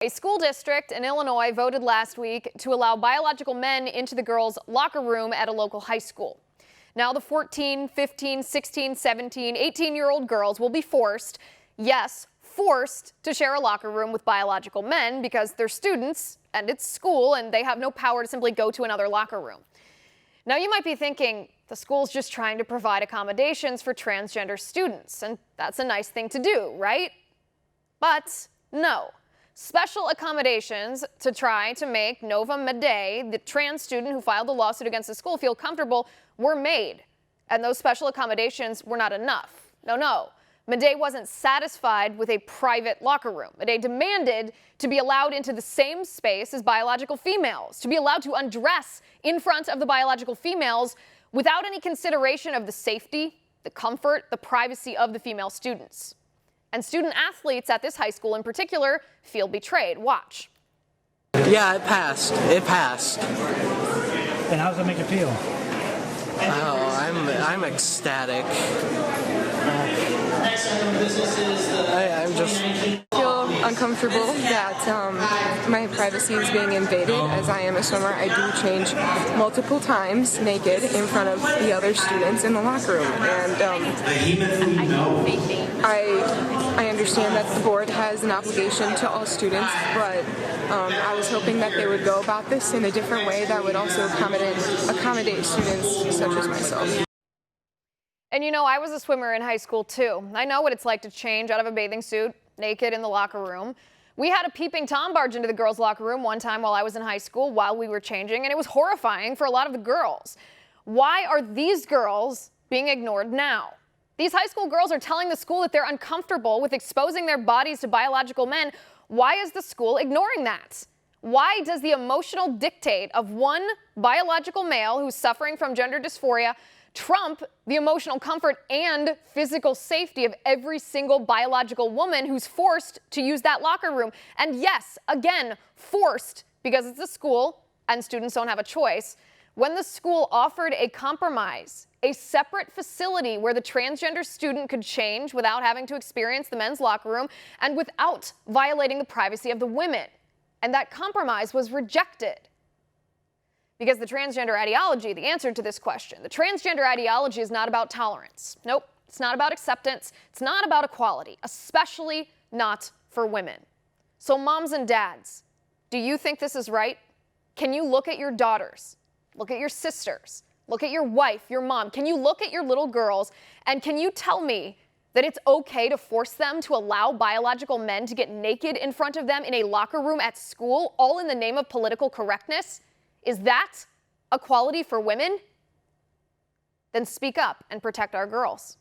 A school district in Illinois voted last week to allow biological men into the girls' locker room at a local high school. Now the 14, 15, 16, 17, 18-year-old girls will be forced, yes, forced to share a locker room with biological men because they're students and it's school and they have no power to simply go to another locker room. Now you might be thinking the school's just trying to provide accommodations for transgender students, and that's a nice thing to do, right? But no. Special accommodations to try to make Nova Madej, the trans student who filed the lawsuit against the school, feel comfortable were made. And those special accommodations were not enough. No. Madej wasn't satisfied with a private locker room. Madej demanded to be allowed into the same space as biological females, to be allowed to undress in front of the biological females without any consideration of the safety, the comfort, the privacy of the female students. And student athletes at this high school in particular feel betrayed. Watch. Yeah, it passed. It passed. And how does it make you feel? Oh, I'm ecstatic. I'm just feel uncomfortable that my privacy is being invaded. As I am a swimmer, I do change multiple times naked in front of the other students in the locker room, and I understand that the board has an obligation to all students, but I was hoping that they would go about this in a different way that would also accommodate students such as myself. And you know, I was a swimmer in high school too. I know what it's like to change out of a bathing suit naked in the locker room. We had a peeping Tom barge into the girls' locker room one time while I was in high school while we were changing, and it was horrifying for a lot of the girls. Why are these girls being ignored now? These high school girls are telling the school that they're uncomfortable with exposing their bodies to biological men. Why is the school ignoring that? Why does the emotional dictate of one biological male who's suffering from gender dysphoria trump the emotional comfort and physical safety of every single biological woman who's forced to use that locker room? And yes, again, forced because it's a school and students don't have a choice. When the school offered a compromise, a separate facility where the transgender student could change without having to experience the men's locker room and without violating the privacy of the women. And that compromise was rejected. Because the transgender ideology, the answer to this question, the transgender ideology is not about tolerance. Nope, it's not about acceptance. It's not about equality, especially not for women. So moms and dads, do you think this is right? Can you look at your daughters, look at your sisters, look at your wife, your mom? Can you look at your little girls and can you tell me that it's okay to force them to allow biological men to get naked in front of them in a locker room at school, all in the name of political correctness? Is that equality for women? Then speak up and protect our girls.